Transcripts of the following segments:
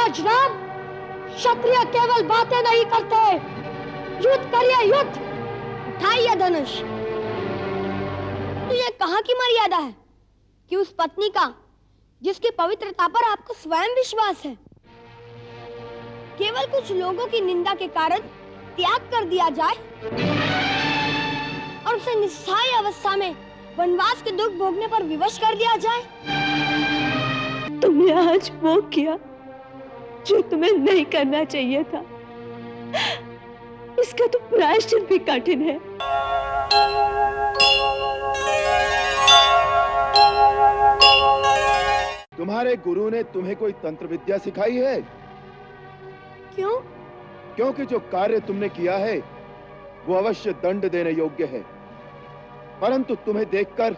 महाराज राम, क्षत्रिय केवल बातें नहीं करते, युद्ध करिए युद्ध। उठाइए धनुष। तो ये कहाँ की मर्यादा है कि उस पत्नी का जिसकी पवित्रता पर आपको स्वयं विश्वास है, केवल कुछ लोगों की निंदा के कारण त्याग कर दिया जाए और उसे निस्सहाय अवस्था में वनवास के दुख भोगने पर विवश कर दिया जाए। तुमने आज वो किया जो तुम्हें नहीं करना चाहिए था। इसका तो प्रायश्चित भी कठिन है। तुम्हारे गुरु ने तुम्हें कोई तंत्र विद्या सिखाई है? क्यों? क्योंकि जो कार्य तुमने किया है वो अवश्य दंड देने योग्य है, परंतु तुम्हें देखकर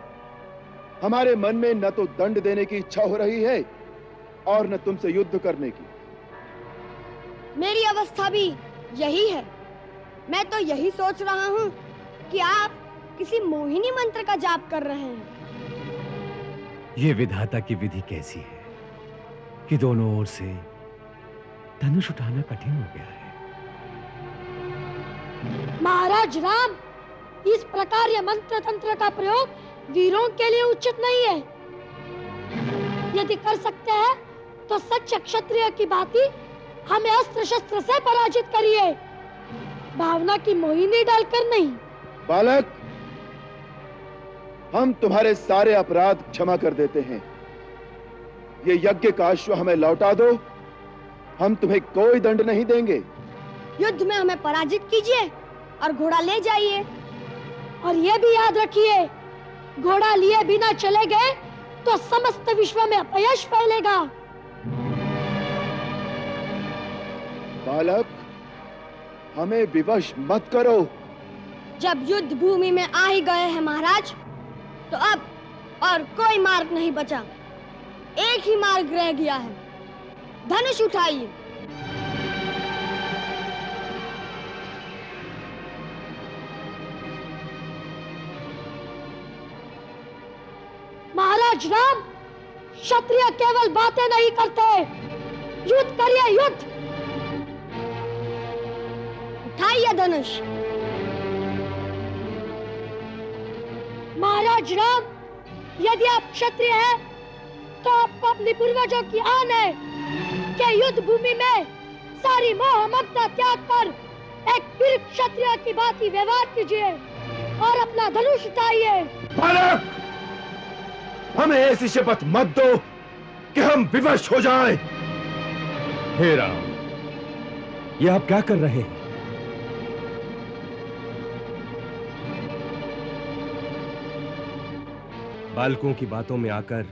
हमारे मन में न तो दंड देने की इच्छा हो रही है और न तुमसे युद्ध करने की। मेरी अवस्था भी यही है। मैं तो यही सोच रहा हूँ कि आप किसी मोहिनी मंत्र का जाप कर रहे हैं। ये विधाता की विधि कैसी है कि दोनों ओर से धनुष उठाना कठिन हो गया है। महाराज राम, इस प्रकार यह मंत्र तंत्र का प्रयोग वीरों के लिए उचित नहीं है। यदि कर सकते हैं तो सच्चे क्षत्रिय की भांति हमें अस्त्र शस्त्र से पराजित करिए, भावना की मोहिनी डालकर नहीं। बालक, हम तुम्हारे सारे अपराध क्षमा कर देते हैं। ये यज्ञ का अश्व हमें लौटा दो, हम तुम्हें कोई दंड नहीं देंगे। युद्ध में हमें पराजित कीजिए और घोड़ा ले जाइए। और ये भी याद रखिए, घोड़ा लिए बिना चले गए तो समस्त विश्व में अपयश फैलेगा। बालक, हमें विवश मत करो। जब युद्ध भूमि में आ ही गए हैं महाराज, तो अब और कोई मार्ग नहीं बचा। एक ही मार्ग रह गया है, धनुष उठाइए। महाराज राम, क्षत्रिय केवल बातें नहीं करते, युद्ध करिए युद्ध। उठाइए धनुष। महाराज राम, यदि आप क्षत्रिय हैं तो आपको अपने पूर्वजों की आन है कि युद्ध भूमि में सारी मोह ममता त्याग कर एक वीर क्षत्रिय की भांति व्यवहार कीजिए और अपना धनुष उठाइए। बालक, हमें ऐसी शपथ मत दो कि हम विवश हो जाएं। हे राम, ये आप क्या कर रहे हैं? बालकों की बातों में आकर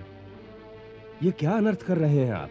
ये क्या अनर्थ कर रहे हैं आप?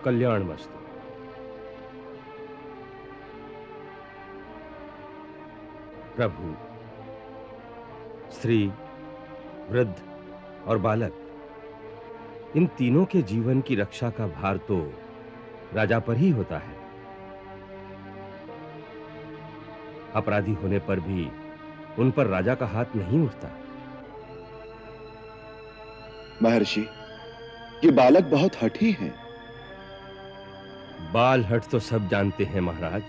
कल्याणमस्तु। प्रभु, स्त्री, वृद्ध और बालक, इन तीनों के जीवन की रक्षा का भार तो राजा पर ही होता है। अपराधी होने पर भी उन पर राजा का हाथ नहीं उठता। महर्षि, ये बालक बहुत हठी हैं। बाल हट तो सब जानते हैं महाराज,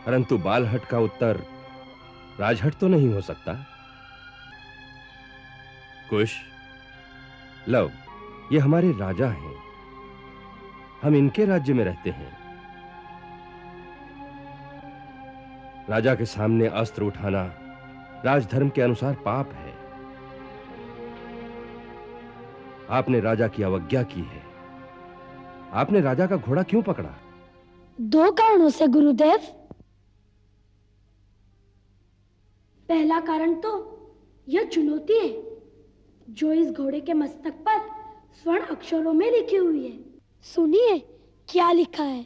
परंतु बाल हट का उत्तर राजहट तो नहीं हो सकता। कुश, लव, ये हमारे राजा हैं, हम इनके राज्य में रहते हैं। राजा के सामने अस्त्र उठाना राजधर्म के अनुसार पाप है। आपने राजा की अवज्ञा की है। आपने राजा का घोड़ा क्यों पकड़ा? 2 कारणों से गुरुदेव। पहला कारण तो यह चुनौती है जो इस घोड़े के मस्तक पर स्वर्ण अक्षरों में लिखी हुई है। सुनिए क्या लिखा है।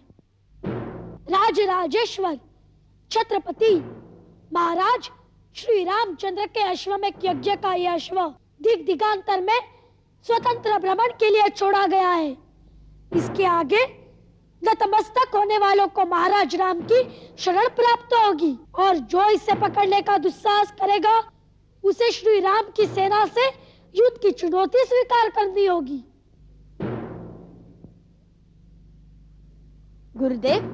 राजराजेश्वर छत्रपति महाराज श्री रामचंद्र के अश्वमेध यज्ञ का यह अश्व दिग दिगांतर में स्वतंत्र भ्रमण के लिए छोड़ा गया है। इसके आगे नतमस्तक होने वालों को महाराज राम की शरण प्राप्त होगी और जो इसे पकड़ने का दुस्साहस करेगा उसे श्री राम की सेना से युद्ध की चुनौती स्वीकार करनी होगी। गुरुदेव,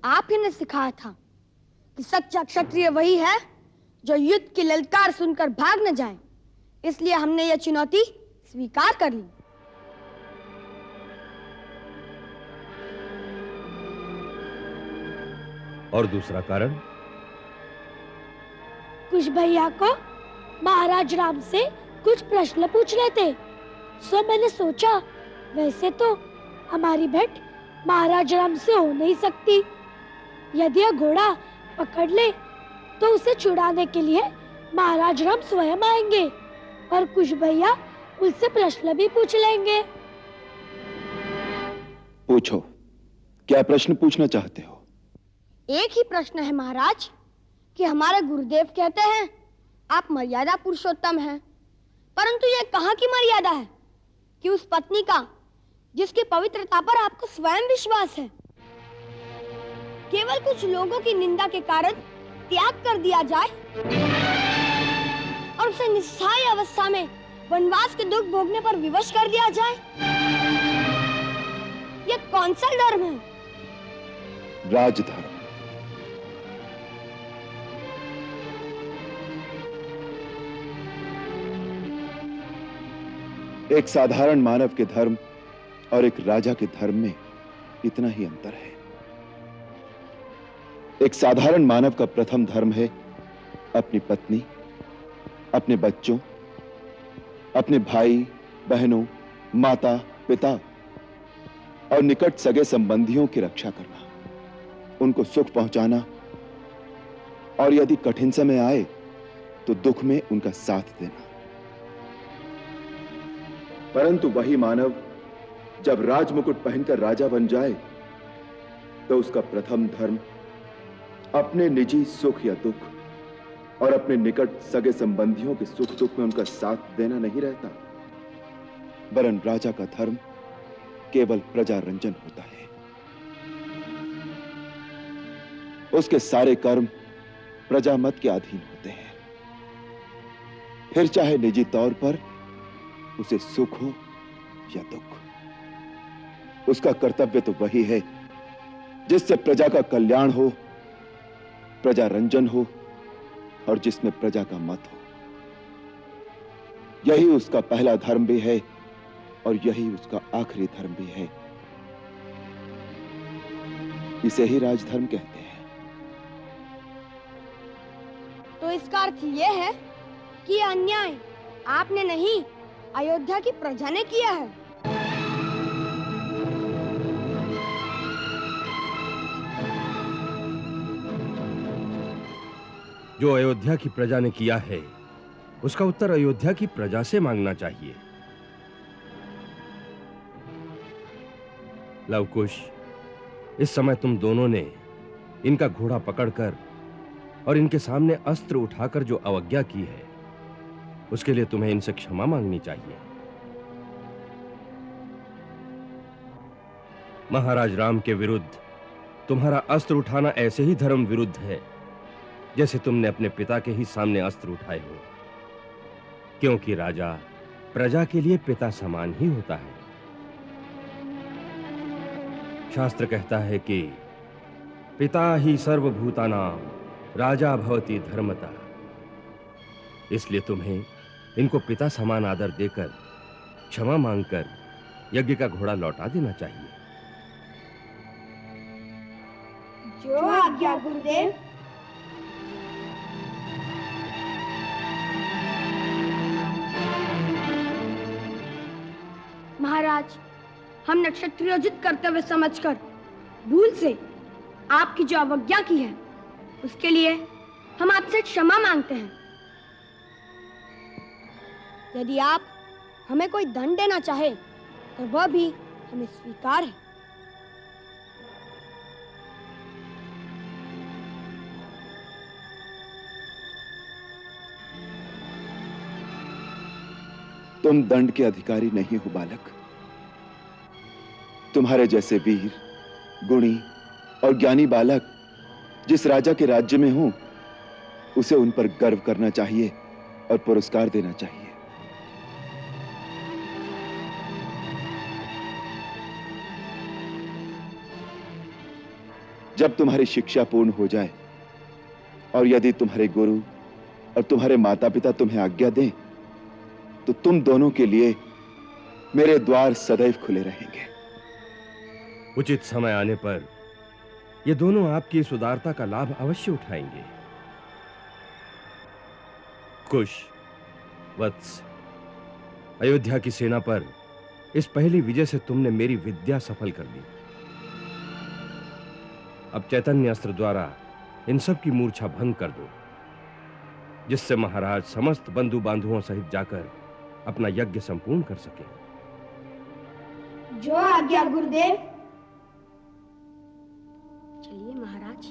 आप ही ने सिखाया था कि सच्चा क्षत्रिय वही है जो युद्ध की ललकार सुनकर भाग न जाए, इसलिए हमने यह चुनौती स्वीकार कर ली। और दूसरा कारण? कुछ भैया को महाराज राम से कुछ प्रश्न पूछने थे, सो मैंने सोचा वैसे तो हमारी भेंट महाराज राम से हो नहीं सकती। यदि यह घोड़ा पकड़ ले तो उसे छुड़ाने के लिए महाराज राम स्वयं आएंगे और कुछ भैया उससे प्रश्न भी पूछ लेंगे। पूछो, क्या प्रश्न पूछना चाहते हो? एक ही प्रश्न है महाराज कि हमारे गुरुदेव कहते हैं आप मर्यादा पुरुषोत्तम हैं, परंतु यह कहाँ की मर्यादा है कि उस पत्नी का जिसकी पवित्रता पर आपको स्वयं विश्वास है केवल कुछ लोगों की निंदा के कारण त्याग कर दिया जाए और उसे निस्सहाय अवस्था में वनवास के दुख भोगने पर विवश कर दिया जाए? यह कौन सा धर्म है? राजधर्म। एक साधारण मानव के धर्म और एक राजा के धर्म में इतना ही अंतर है। एक साधारण मानव का प्रथम धर्म है अपनी पत्नी, अपने बच्चों, अपने भाई बहनों, माता पिता और निकट सगे संबंधियों की रक्षा करना, उनको सुख पहुंचाना और यदि कठिन समय आए तो दुख में उनका साथ देना। परंतु वही मानव जब राजमुकुट पहनकर राजा बन जाए तो उसका प्रथम धर्म अपने निजी सुख या दुख और अपने निकट सगे संबंधियों के सुख दुख में उनका साथ देना नहीं रहता, वरन राजा का धर्म केवल प्रजा रंजन होता है। उसके सारे कर्म प्रजामत के अधीन होते हैं, फिर चाहे निजी तौर पर उसे सुख हो या दुख। उसका कर्तव्य तो वही है जिससे प्रजा का कल्याण हो, प्रजा रंजन हो और जिसमें प्रजा का मत हो। यही उसका पहला धर्म भी है और यही उसका आखिरी धर्म भी है। इसे ही राजधर्म कहते हैं। तो इसका अर्थ यह है कि यह अन्याय आपने नहीं, अयोध्या की प्रजा ने किया है। जो अयोध्या की प्रजा ने किया है उसका उत्तर अयोध्या की प्रजा से मांगना चाहिए। लवकुश, इस समय तुम दोनों ने इनका घोड़ा पकड़कर और इनके सामने अस्त्र उठाकर जो अवज्ञा की है उसके लिए तुम्हें इनसे क्षमा मांगनी चाहिए। महाराज राम के विरुद्ध तुम्हारा अस्त्र उठाना ऐसे ही धर्म विरुद्ध है जैसे तुमने अपने पिता के ही सामने अस्त्र उठाए हो, क्योंकि राजा प्रजा के लिए पिता समान ही होता है। शास्त्र कहता है कि पिता ही सर्वभूतानां राजा भवति धर्मतः। इसलिए तुम्हें इनको पिता समान आदर देकर क्षमा मांगकर यज्ञ का घोड़ा लौटा देना चाहिए। जो आज्ञा गुरुदेव। महाराज, हम नक्षत्रियोजित कर्तव्य समझकर भूल से आपकी जो अवज्ञा की है उसके लिए हम आपसे क्षमा मांगते हैं। यदि आप हमें कोई दंड देना चाहे और वह भी हमें स्वीकार है। तुम दंड के अधिकारी नहीं हो बालक। तुम्हारे जैसे वीर, गुणी और ज्ञानी बालक जिस राजा के राज्य में हो, उसे उन पर गर्व करना चाहिए और पुरस्कार देना चाहिए। जब तुम्हारी शिक्षा पूर्ण हो जाए और यदि तुम्हारे गुरु और तुम्हारे माता पिता तुम्हें आज्ञा दें, तो तुम दोनों के लिए मेरे द्वार सदैव खुले रहेंगे। उचित समय आने पर ये दोनों आपकी इस उदारता का लाभ अवश्य उठाएंगे। कुश, वत्स, अयोध्या की सेना पर इस पहली विजय से तुमने मेरी विद्या सफल कर दी। अब चैतन्य अस्त्र द्वारा इन सब की मूर्छा भंग कर दो, जिससे महाराज समस्त बंधु बांधुओं सहित जाकर अपना यज्ञ संपूर्ण कर सके। जो आज्ञा गुरुदेव। चलिए महाराज।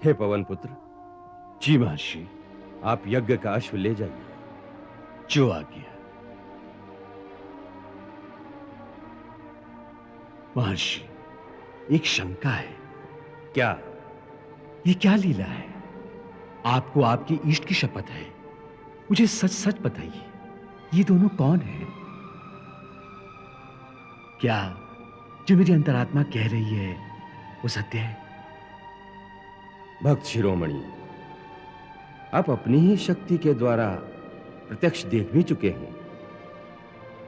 हे पवन पुत्र। जी महर्षि। आप यज्ञ का अश्व ले जाइए। जो आज्ञा। महर्षि, एक शंका है। क्या? ये क्या लीला है? आपको आपके इष्ट की शपथ है, मुझे सच सच बताइए, ये दोनों कौन हैं? क्या जो मेरी अंतरात्मा कह रही है वो सत्य है? भक्त शिरोमणि, आप अपनी ही शक्ति के द्वारा प्रत्यक्ष देख भी चुके हैं,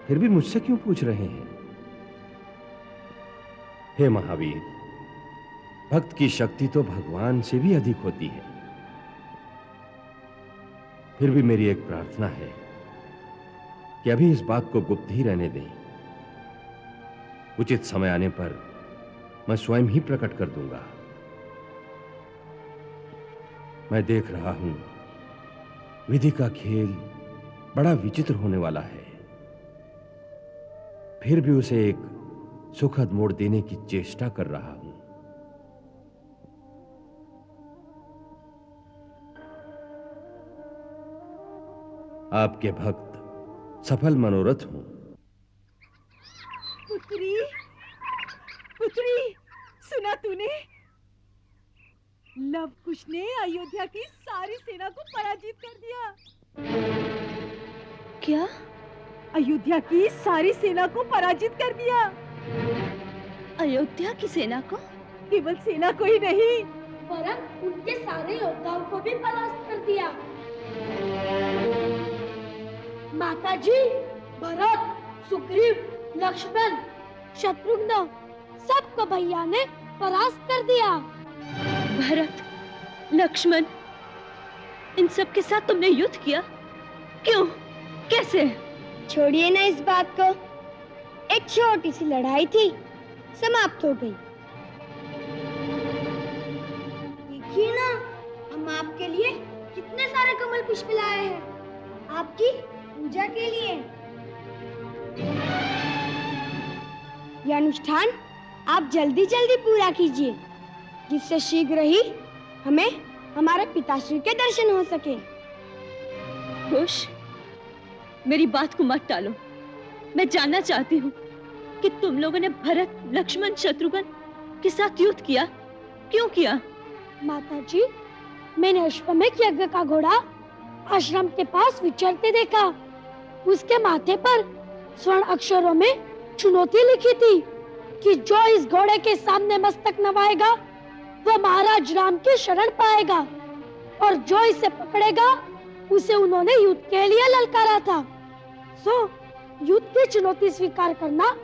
फिर भी मुझसे क्यों पूछ रहे हैं? हे महावीर, भक्त की शक्ति तो भगवान से भी अधिक होती है। फिर भी मेरी एक प्रार्थना है कि अभी इस बात को गुप्त ही रहने दें। उचित समय आने पर मैं स्वयं ही प्रकट कर दूंगा। मैं देख रहा हूं, विधि का खेल बड़ा विचित्र होने वाला है, फिर भी उसे एक सुखद मोड़ देने की चेष्टा कर रहा हूं। आपके भक्त सफल मनोरथ हूं। पुत्री, पुत्री, सुना तूने? लव कुश ने अयोध्या की सारी सेना को पराजित कर दिया। क्या? अयोध्या की सारी सेना को पराजित कर दिया। अयोध्या की सेना को? केवल सेना को ही नहीं, वरन उनके सारे योद्धाओं को भी परास्त कर दिया। माताजी, भरत, सुग्रीव, लक्ष्मण, शत्रुघ्न, सबको भैया ने परास्त कर दिया। भरत, लक्ष्मण, इन सब के साथ तुमने युद्ध किया? क्यों? कैसे? छोड़िए ना इस बात को। एक छोटी सी लड़ाई थी, समाप्त हो गई। देखिए ना, हम आपके लिए कितने सारे कमल पुष्प लाए हैं, आपकी पूजा के लिए। यह अनुष्ठान आप जल्दी जल्दी पूरा कीजिए, जिससे शीघ्र ही हमें हमारे पिताश्री के दर्शन हो सके। खुश, मेरी बात को मत टालो। मैं जानना चाहती हूँ कि तुम लोगों ने भरत, लक्ष्मण, शत्रुघ्न के साथ युद्ध किया, क्यों किया? माताजी, मैंने अश्वमेध यज्ञ का घोड़ा आश्रम के पास विचरते देखा। उसके माथे पर स्वर्ण अक्षरों में चुनौती लिखी थी कि जो इस घोड़े के सामने मस्तक नवाएगा वह महाराज राम की शरण पाएगा, और जो इसे पकड़ेगा उसे उन्होंने युद्ध के लिए ललकारा था। सो युद्ध की चुनौती स्वीकार करना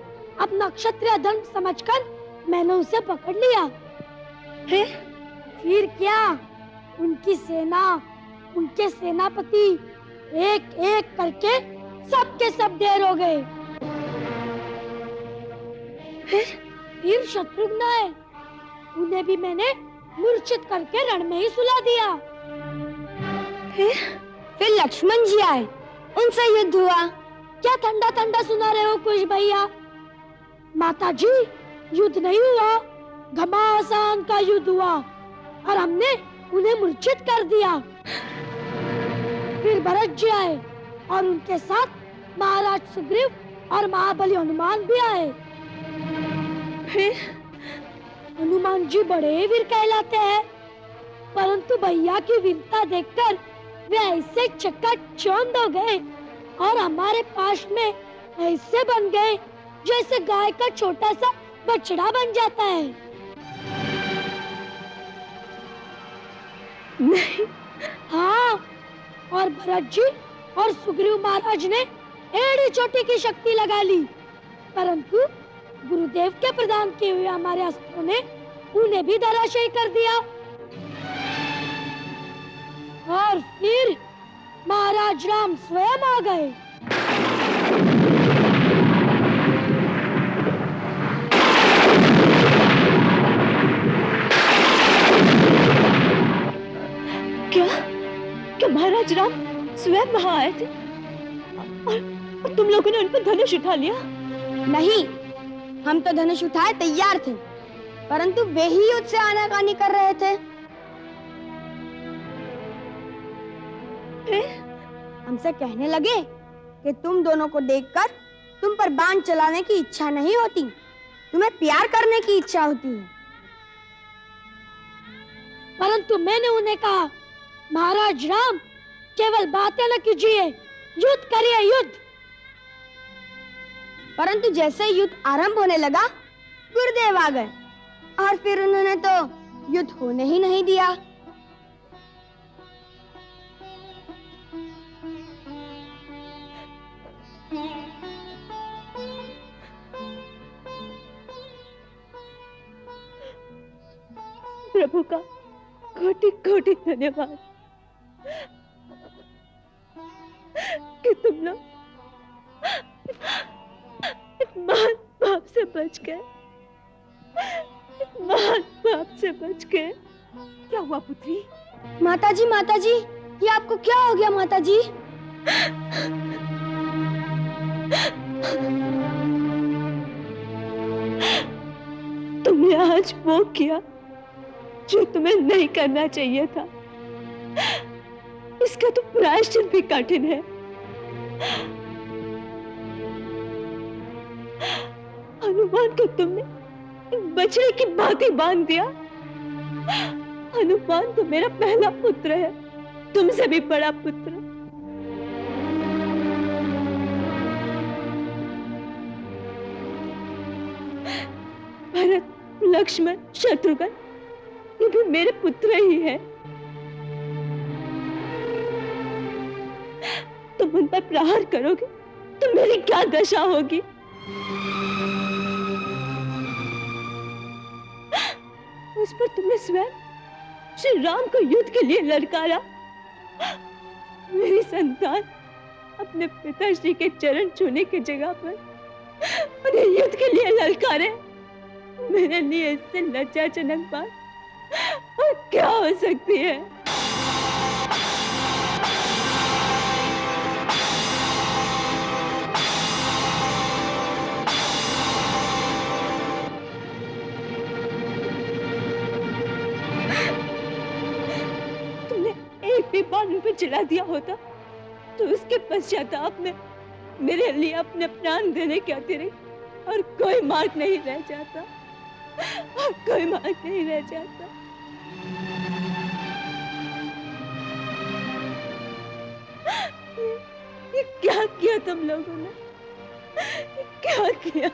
अपना क्षत्रिय धर्म समझकर मैंने उसे पकड़ लिया। फिर क्या, उनकी सेना, उनके सेनापति एक एक करके सबके सब ढेर हो गए। फिर शत्रुघ्न आए, उन्हें भी मैंने मूर्छित करके रण में ही सुला दिया। फिर लक्ष्मण जी आए, उनसे युद्ध हुआ। क्या ठंडा ठंडा सुना रहे हो कुछ भैया? माताजी, युद्ध नहीं हुआ, घमासान का युद्ध हुआ और हमने उन्हें मूर्छित कर दिया। फिर भरत जी आए और उनके साथ महाराज सुग्रीव और महाबली हनुमान भी आए। फिर हनुमान जी बड़े वीर कहलाते हैं, परंतु भैया की वीरता देखकर वे ऐसे चकाचौंध हो गए और हमारे पास में ऐसे बन गए जैसे गाय का छोटा सा बछड़ा बन जाता है। नहीं। हाँ, और भरत जी और सुग्रीव महाराज ने एड़ी चोटी की शक्ति लगा ली, परंतु गुरुदेव के प्रदान किए हुए हमारे अस्त्रों ने उन्हें भी धराशायी कर दिया। और फिर महाराज राम स्वयं आ गए। क्या महाराज राम स्वयं वहां आए थे और तुम लोगों ने उन पर धनुष उठा लिया? नहीं, हम तो धनुष उठाए तैयार थे, परंतु वे ही युद्ध से आनाकानी कर रहे थे। फिर हमसे कहने लगे कि तुम दोनों को देखकर तुम पर बाण चलाने की इच्छा नहीं होती, तुम्हें प्यार करने की इच्छा होती है। परंतु मैंने उन्हें कहा, महाराज राम, केवल बातें न कीजिए, युद्ध करिए, युद्ध। परंतु जैसे युद्ध आरंभ होने लगा, गुरुदेव आ गए और फिर उन्होंने तो युद्ध होने ही नहीं दिया। प्रभु का कोटि कोटि धन्यवाद कि तुम लोग एक महान पाप से बच गए, एक महान पाप से बच गए। क्या हुआ पुत्री? माताजी, माताजी, ये आपको क्या हो गया माताजी? तुमने आज वो किया जो तुम्हें नहीं करना चाहिए था। इसका तो प्रायश्चित भी कठिन है। हनुमान को तुमने एक बछड़े की भांति बांध दिया। हनुमान तो मेरा पहला पुत्र है, तुमसे भी बड़ा पुत्र। भरत, लक्ष्मण, शत्रुघ्न, ये भी मेरे पुत्र ही है। तुम उन पर प्रहार करोगे तो मेरी क्या दशा होगी? उस पर तुमने स्वयं श्री राम को युद्ध के लिए ललकारा। मेरी संतान अपने पिताश्री के चरण छूने की जगह पर उन्हें युद्ध के लिए ललकारे। मेरे लिए इससे लज्जाजनक बात और क्या हो सकती है? तुमने एक भी बार उन पर चला दिया होता तो उसके पश्चाताप में मेरे लिए अपने प्राण देने के अतिरिक्त और कोई मार्ग नहीं रह जाता, और कोई मार्ग नहीं रह जाता। ये क्या किया तुम लोगों ने? ये क्या किया?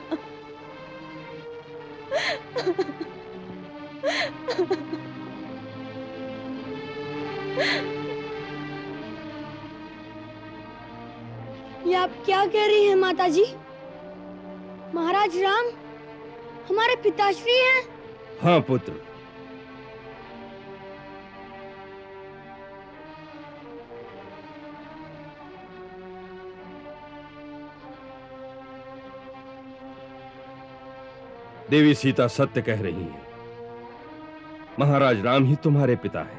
ये आप क्या कह रही हैं माताजी? महाराज राम हमारे पिताश्री हैं। हाँ पुत्र, देवी सीता सत्य कह रही है। महाराज राम ही तुम्हारे पिता हैं।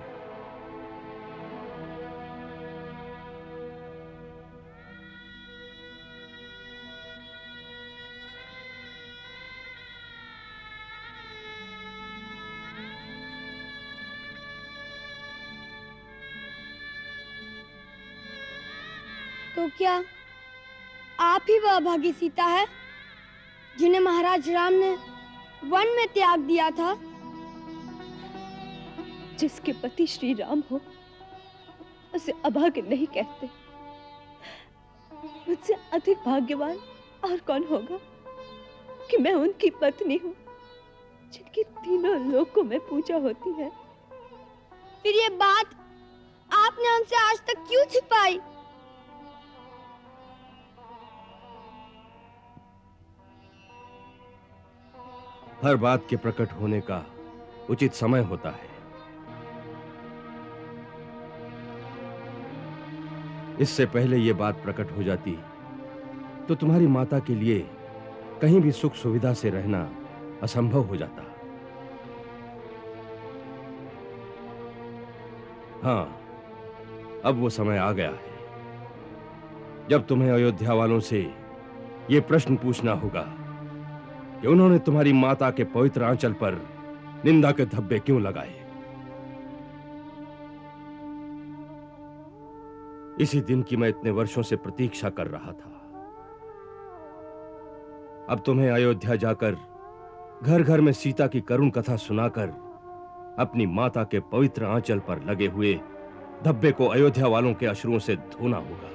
तो क्या आप ही वह अभागी सीता है जिन्हें महाराज राम ने वन में त्याग दिया था? जिसके पति श्री राम हो उसे अभाग्य नहीं कहते। मुझसे अधिक भाग्यवान और कौन होगा कि मैं उनकी पत्नी हूँ जिनकी तीनों लोकों में पूजा होती है। फिर ये बात आपने हमसे आज तक क्यों छिपाई? हर बात के प्रकट होने का उचित समय होता है। इससे पहले यह बात प्रकट हो जाती तो तुम्हारी माता के लिए कहीं भी सुख सुविधा से रहना असंभव हो जाता। हां, अब वो समय आ गया है जब तुम्हें अयोध्या वालों से यह प्रश्न पूछना होगा कि उन्होंने तुम्हारी माता के पवित्र आंचल पर निंदा के धब्बे क्यों लगाए। इसी दिन की मैं इतने वर्षों से प्रतीक्षा कर रहा था। अब तुम्हें अयोध्या जाकर घर घर में सीता की करुण कथा सुनाकर अपनी माता के पवित्र आंचल पर लगे हुए धब्बे को अयोध्या वालों के अश्रुओं से धोना होगा।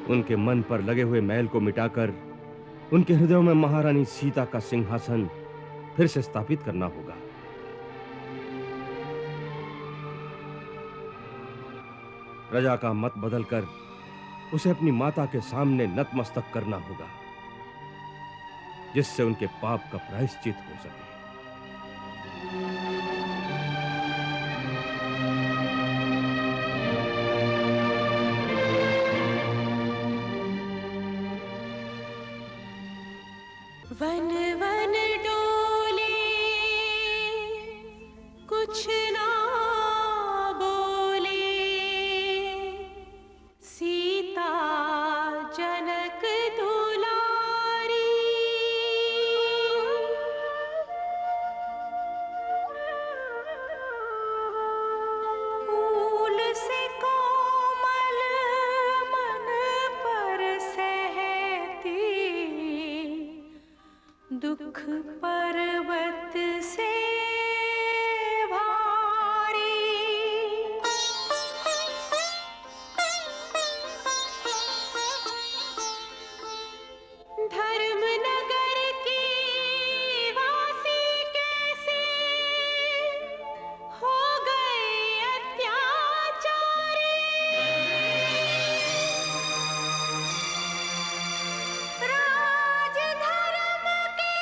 उनके मन पर लगे हुए मैल को मिटाकर उनके हृदयों में महारानी सीता का सिंहासन फिर से स्थापित करना होगा। प्रजा का मत बदलकर उसे अपनी माता के सामने नतमस्तक करना होगा, जिससे उनके पाप का प्रायश्चित हो सके। वन वन डोले कुछ ना बोले, सीता जनक दुलारी। फूल से कोमल मन पर सहती, दुख पर्वत से भारी। धर्म नगर की वासी कैसे हो गए अत्याचारी। राज धर्म के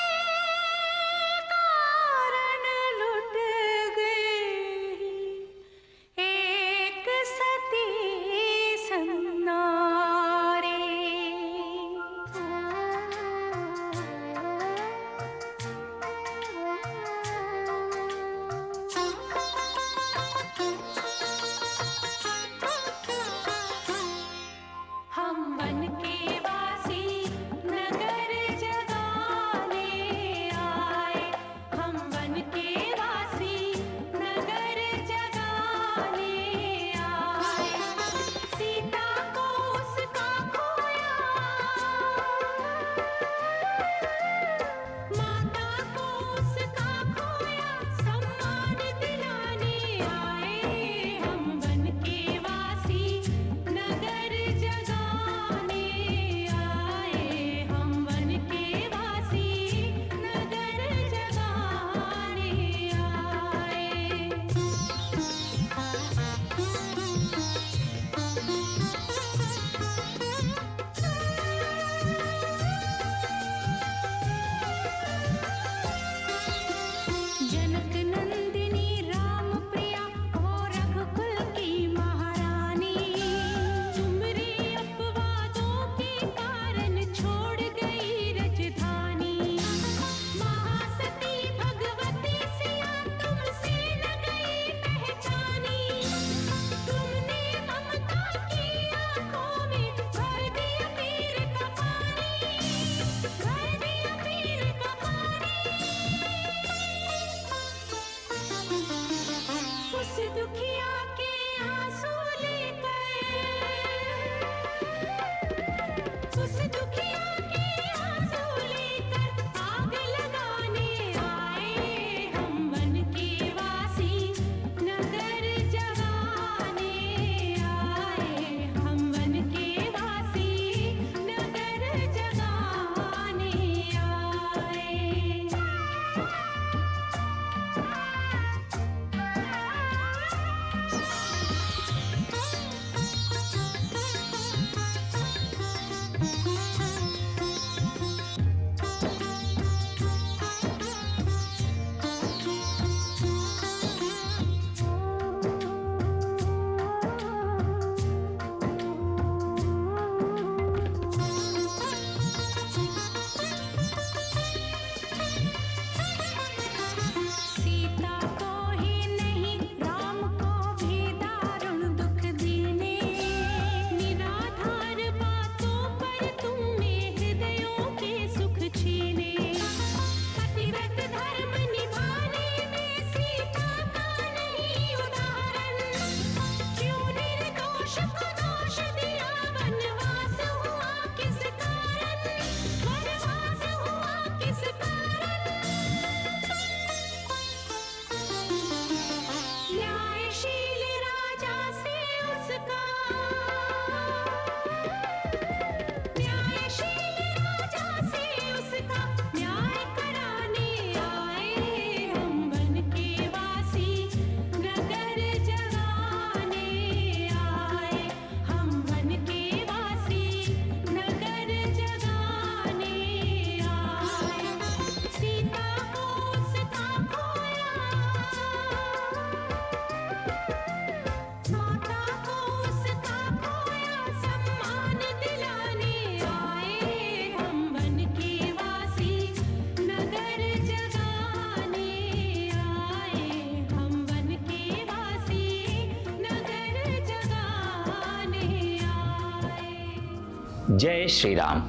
जय श्री राम।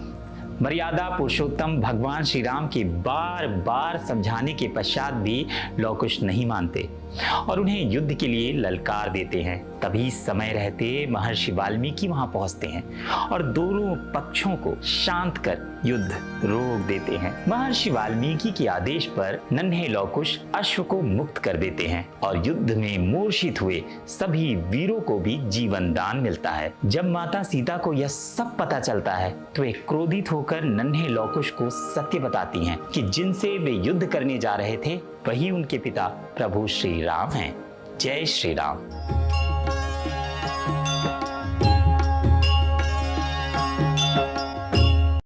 मर्यादा पुरुषोत्तम भगवान श्री राम की बार बार समझाने के पश्चात भी लव कुश नहीं मानते और उन्हें युद्ध के लिए ललकार देते हैं। तभी समय रहते महर्षि वाल्मीकि वहां पहुंचते हैं और दोनों पक्षों को शांत कर युद्ध रोक देते हैं। महर्षि वाल्मीकि के आदेश पर नन्हे लव कुश अश्व को मुक्त कर देते हैं और युद्ध में मूर्छित हुए सभी वीरों को भी जीवन दान मिलता है। जब माता सीता को यह सब पता चलता है तो वे क्रोधित होकर नन्हे लव कुश को सत्य बताती हैं कि जिनसे वे युद्ध करने जा रहे थे वही उनके पिता प्रभु श्री राम हैं। जय श्री राम।